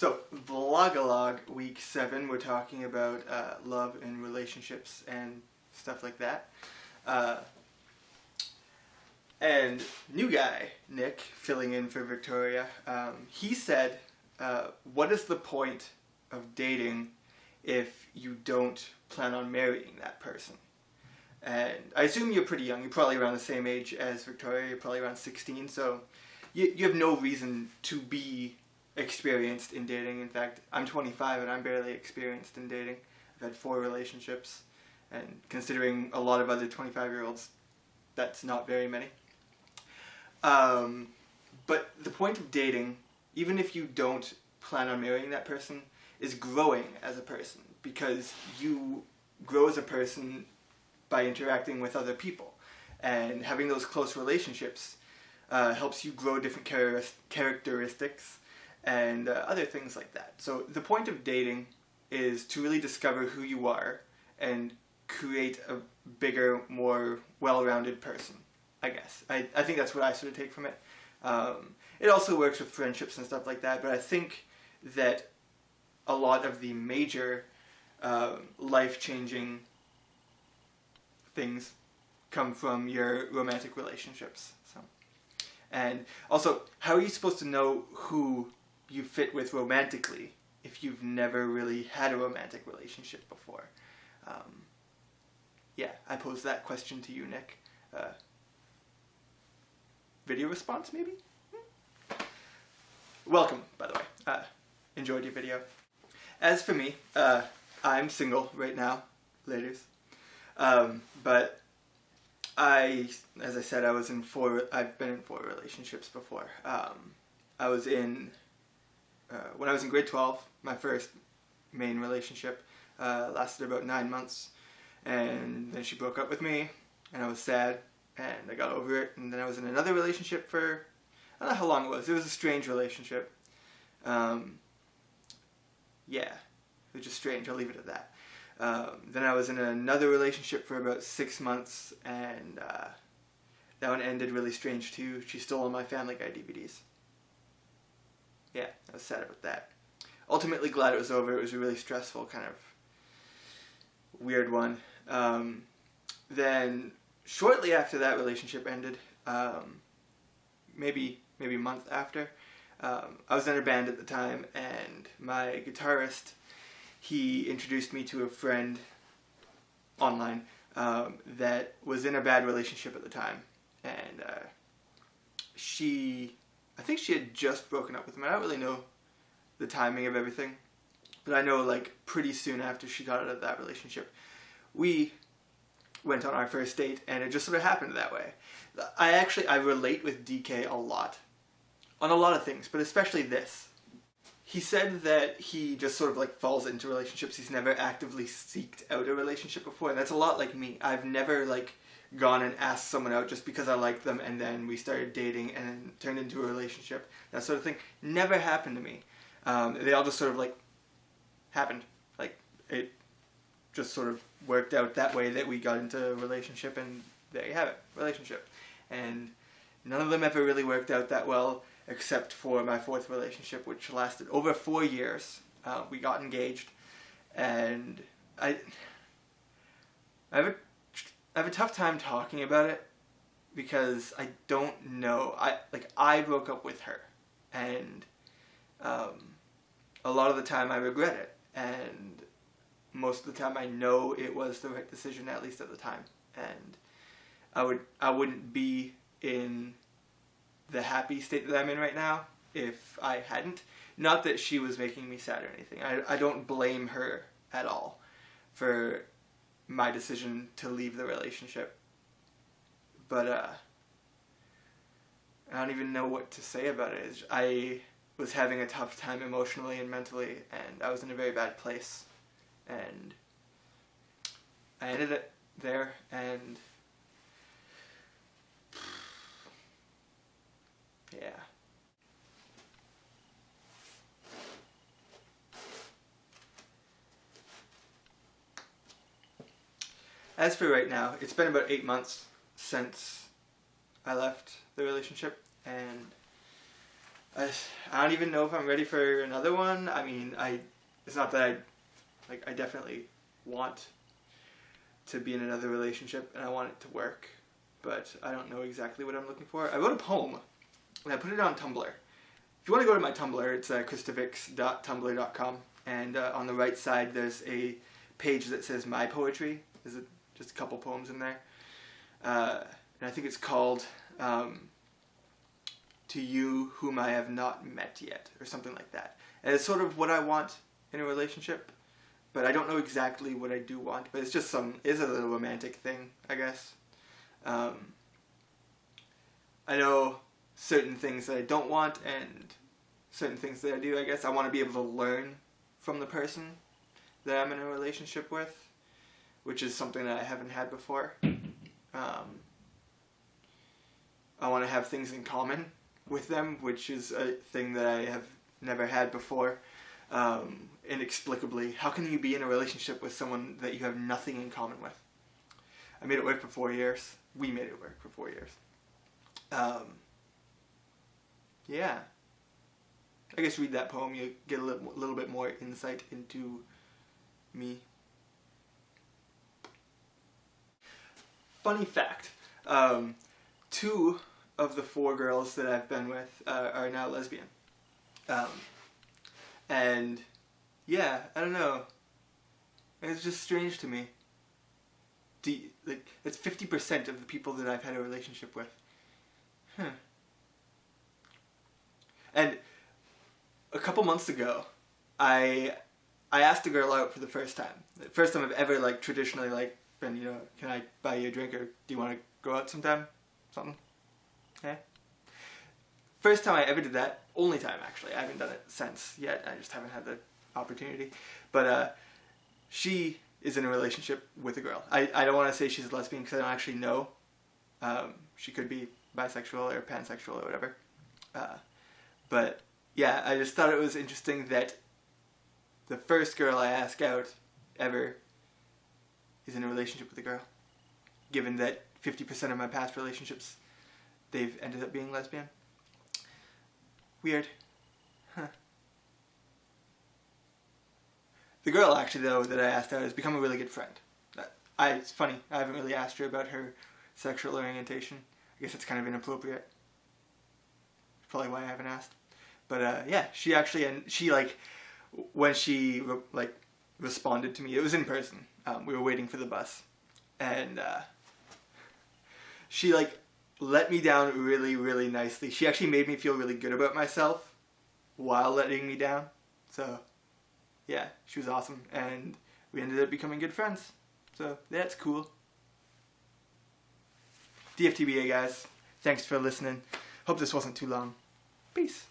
So, Vlogalogue week 7, we're talking about love and relationships and stuff like that. And new guy, Nick, filling in for Victoria, he said, what is the point of dating if you don't plan on marrying that person? And I assume you're pretty young. You're probably around the same age as Victoria. You're probably around 16, so you have no reason to be experienced in dating. In fact, I'm 25 and I'm barely experienced in dating. I've had 4 relationships, and considering a lot of other 25-year-olds, that's not very many. But the point of dating, even if you don't plan on marrying that person, is growing as a person, because you grow as a person by interacting with other people, and having those close relationships helps you grow different characteristics and other things like that. So the point of dating is to really discover who you are and create a bigger, more well-rounded person, I guess. I think that's what I sort of take from it. It also works with friendships and stuff like that, but I think that a lot of the major life-changing things come from your romantic relationships. So, and also, how are you supposed to know who you fit with romantically if you've never really had a romantic relationship before? Yeah, I posed that question to you, Nick. Video response, maybe? Welcome, by the way. Enjoyed your video. As for me, I'm single right now, ladies. But as I said, I've been in 4 relationships before. I was in, when I was in grade 12, my first main relationship lasted about 9 months, and then she broke up with me, and I was sad, and I got over it, and then I was in another relationship for, I don't know how long it was a strange relationship. Yeah, it was just strange, I'll leave it at that. Then I was in another relationship for about 6 months, and that one ended really strange too. She stole all my Family Guy DVDs. Yeah, I was sad about that. Ultimately glad it was over. It was a really stressful, kind of weird one. Then shortly after that relationship ended, maybe a month after, I was in a band at the time, and my guitarist, he introduced me to a friend online that was in a bad relationship at the time, and I think she had just broken up with him. I don't really know the timing of everything, but I know like pretty soon after she got out of that relationship, we went on our first date, and it just sort of happened that way. I relate with DK a lot, on a lot of things, but especially this. He said that he just sort of like falls into relationships. He's never actively seeked out a relationship before, and that's a lot like me. I've never like gone and asked someone out just because I liked them, and then we started dating and then turned into a relationship. That sort of thing never happened to me. They all just sort of like happened. Like it just sort of worked out that way that we got into a relationship, and there you have it, relationship. And none of them ever really worked out that well, except for my 4th relationship, which lasted over 4 years. We got engaged, and I have a tough time talking about it, because I don't know. I broke up with her, and a lot of the time I regret it, and most of the time I know it was the right decision, at least at the time, and I wouldn't be in the happy state that I'm in right now if I hadn't. Not that she was making me sad or anything. I don't blame her at all for my decision to leave the relationship. But I don't even know what to say about it. I was having a tough time emotionally and mentally, and I was in a very bad place. And I ended it there, and yeah. As for right now, it's been about 8 months since I left the relationship, and I don't even know if I'm ready for another one. I mean, it's not that I definitely want to be in another relationship and I want it to work, but I don't know exactly what I'm looking for. I wrote a poem and I put it on Tumblr. If you want to go to my Tumblr, it's christovix.tumblr.com, and on the right side there's a page that says My Poetry. There's just a couple poems in there. And I think it's called To You Whom I Have Not Met Yet, or something like that. And it's sort of what I want in a relationship, but I don't know exactly what I do want, but it's just is a little romantic thing, I guess. I know certain things that I don't want and certain things that I do, I guess. I want to be able to learn from the person that I'm in a relationship with, which is something that I haven't had before. I want to have things in common with them, which is a thing that I have never had before. Inexplicably, how can you be in a relationship with someone that you have nothing in common with? I made it work for 4 years. We made it work for 4 years. Yeah. I guess read that poem, you get a little bit more insight into me. Funny fact, 2 of the 4 girls that I've been with are now lesbian. And yeah, I don't know. It's just strange to me. It's 50% of the people that I've had a relationship with. And a couple months ago, I asked a girl out for the first time. The first time I've ever traditionally been, can I buy you a drink, or do you want to go out sometime? Something? Yeah. First time I ever did that, only time actually. I haven't done it since yet. I just haven't had the opportunity. But she is in a relationship with a girl. I don't want to say she's a lesbian because I don't actually know. She could be bisexual or pansexual or whatever. But yeah, I just thought it was interesting that the first girl I ask out ever is in a relationship with a girl. Given that 50% of my past relationships, they've ended up being lesbian. Weird. Huh. The girl, actually, though, that I asked out has become a really good friend. It's funny, I haven't really asked her about her sexual orientation. I guess it's kind of inappropriate. Probably why I haven't asked. But yeah, she actually, and she when she responded to me, it was in person. We were waiting for the bus, and she let me down really, really nicely. She actually made me feel really good about myself while letting me down. So yeah, she was awesome, and we ended up becoming good friends. So that's cool. DFTBA, guys. Thanks for listening. Hope this wasn't too long. Peace.